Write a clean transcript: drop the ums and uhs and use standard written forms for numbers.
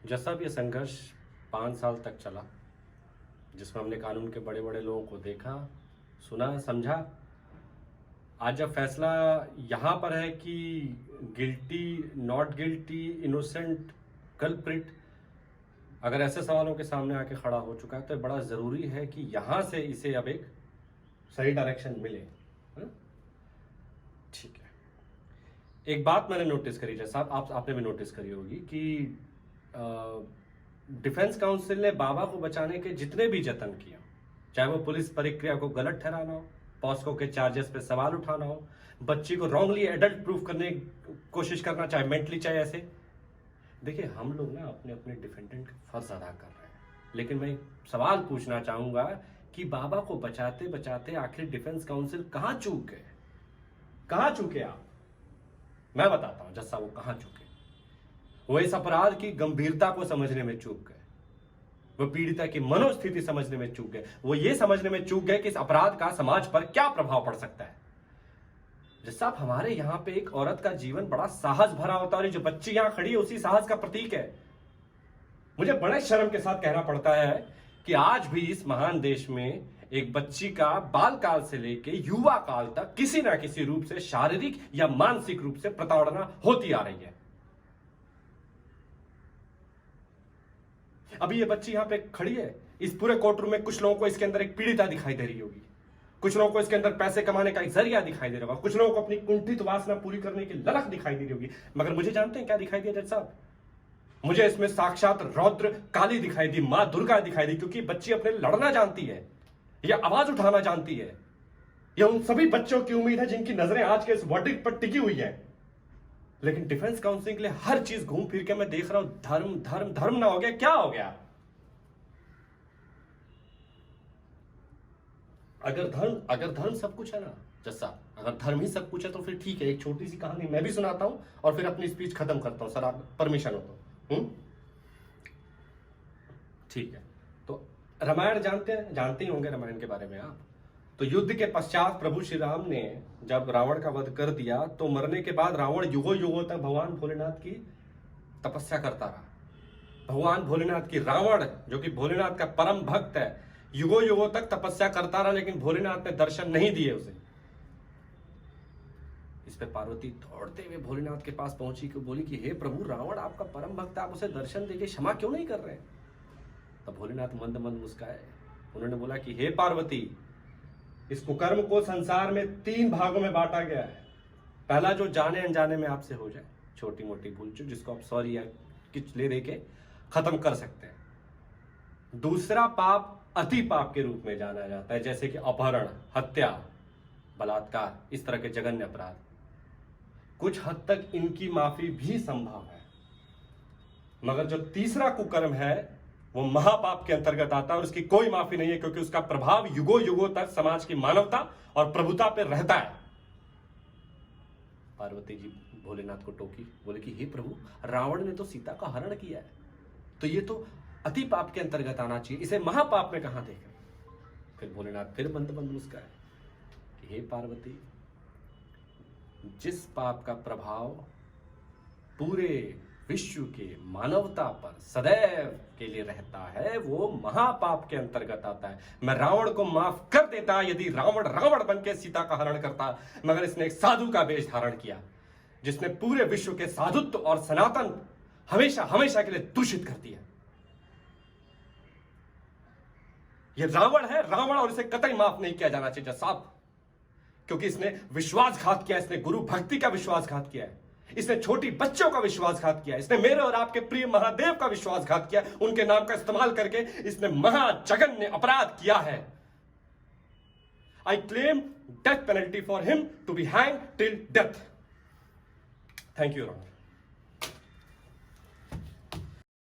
जैसा भी ये संघर्ष 5 साल तक चला, जिसमें हमने कानून के बड़े बड़े लोगों को देखा, सुना, समझा, आज जब फैसला यहाँ पर है कि guilty, not guilty, innocent, culprit, अगर ऐसे सवालों के सामने आके खड़ा हो चुका है तो बड़ा ज़रूरी है कि यहाँ से इसे अब एक सही डायरेक्शन मिले। ठीक है। एक बात मैंने नोटिस करी, जैसा आपने भी नोटिस करी होगी कि डिफेंस काउंसिल ने बाबा को बचाने के जितने भी जतन किया, चाहे वो पुलिस प्रक्रिया को गलत ठहराना हो, पॉस्को के चार्जेस पे सवाल उठाना हो, बच्ची को रॉन्गली एडल्ट प्रूफ करने की कोशिश करना, चाहे मेंटली चाहे ऐसे, देखिए हम लोग ना अपने अपने डिफेंडेंट का फर्ज अदा कर रहे हैं। लेकिन मैं एक सवाल पूछना चाहूंगा कि बाबा को बचाते बचाते आखिर डिफेंस काउंसिल कहां चूक गए? कहां चूके आप? मैं बताता हूं जैसा वो कहां चूके। वो इस अपराध की गंभीरता को समझने में चूक गए, वो पीड़िता की मनोस्थिति समझने में चूक गए, वो ये समझने में चूक गए कि इस अपराध का समाज पर क्या प्रभाव पड़ सकता है। जैसा हमारे यहाँ पे एक औरत का जीवन बड़ा साहस भरा होता है और जो बच्ची यहां खड़ी है उसी साहस का प्रतीक है। मुझे बड़े शर्म के साथ कहना पड़ता है कि आज भी इस महान देश में एक बच्ची का बाल काल से लेकर युवा काल तक किसी ना किसी रूप से शारीरिक या मानसिक रूप से प्रताड़ना होती आ रही है। अभी ये बच्ची यहां पे खड़ी है, इस पूरे कोर्ट रूम में कुछ लोगों को इसके अंदर एक पीड़िता दिखाई दे रही होगी, कुछ लोगों को इसके अंदर पैसे कमाने का एक जरिया दिखाई दे रहा होगा, कुछ लोगों को अपनी कुंठित वासना पूरी करने की ललक दिखाई दे रही होगी। मगर मुझे जानते हैं क्या दिखाई दिया जज साहब? मुझे इसमें साक्षात रौद्र काली दिखाई दी, मां दुर्गा दिखाई दी, क्योंकि बच्ची अपने लड़ना जानती है, यह आवाज उठाना जानती है। यह उन सभी बच्चों की उम्मीद है जिनकी नजरें आज के इस वर्डिक्ट पर टिकी हुई है। लेकिन डिफेंस काउंसिल के लिए हर चीज घूम फिर के मैं देख रहा हूं धर्म धर्म धर्म ना हो गया, क्या हो गया? अगर धर्म सब कुछ है ना जैसा, अगर धर्म ही सब कुछ है तो फिर ठीक है, एक छोटी सी कहानी मैं भी सुनाता हूं और फिर अपनी स्पीच खत्म करता हूं, सर आप परमिशन हो तो। ठीक है। तो रामायण जानते ही होंगे रामायण के बारे में आप। तो युद्ध के पश्चात प्रभु श्री राम ने जब रावण का वध कर दिया तो मरने के बाद रावण युगों युगों तक भगवान भोलेनाथ की तपस्या करता रहा। भगवान भोलेनाथ की, रावण जो कि भोलेनाथ का परम भक्त है, युगों युगों तक तपस्या करता रहा, लेकिन भोलेनाथ ने दर्शन नहीं दिए उसे। इस पे पार्वती दौड़ते हुए भोलेनाथ के पास पहुंची कि बोली कि हे प्रभु, रावण आपका परम भक्त, आप उसे दर्शन देके क्षमा क्यों नहीं कर रहे? तब भोलेनाथ मंद मंद मुस्काए, उन्होंने बोला कि हे पार्वती, इस कुकर्म को संसार में 3 भागों में बांटा गया है। पहला जो जाने अनजाने में आपसे हो जाए, छोटी मोटी भूल चूक जिसको आप सॉरी या कुछ ले दे के खत्म कर सकते हैं। दूसरा पाप अति पाप के रूप में जाना जाता है, जैसे कि अपहरण, हत्या, बलात्कार, इस तरह के जघन्य अपराध। कुछ हद तक इनकी माफी भी संभव है, मगर जो तीसरा कुकर्म है वो महापाप के अंतर्गत आता है और उसकी कोई माफी नहीं है, क्योंकि उसका प्रभाव युगों युगों तक समाज की मानवता और प्रभुता पर रहता है। पार्वती जी भोलेनाथ को टोकी, बोले कि हे प्रभु, रावण ने तो सीता का हरण किया है, तो ये तो अति पाप के अंतर्गत आना चाहिए, इसे महापाप में कहां देखें? फिर भोलेनाथ फिर मंद मंद मुस्काए कि हे पार्वती, जिस पाप का प्रभाव पूरे विश्व के मानवता पर सदैव के लिए रहता है वो महापाप के अंतर्गत आता है। मैं रावण को माफ कर देता यदि रावण रावण बन के सीता का हरण करता, मगर इसने एक साधु का वेश धारण किया जिसने पूरे विश्व के साधुत्व और सनातन हमेशा हमेशा के लिए दूषित कर दिया। ये रावण है, रावण, और इसे कतई माफ नहीं किया जाना चाहिए साहब, क्योंकि इसने विश्वासघात किया, इसने गुरु भक्ति का विश्वासघात किया है, इसने छोटी बच्चों का विश्वासघात किया, इसने मेरे और आपके प्रिय महादेव का विश्वासघात किया, उनके नाम का इस्तेमाल करके इसने महाजघन्य अपराध किया है। I claim death penalty for him to be hanged till death. Thank you.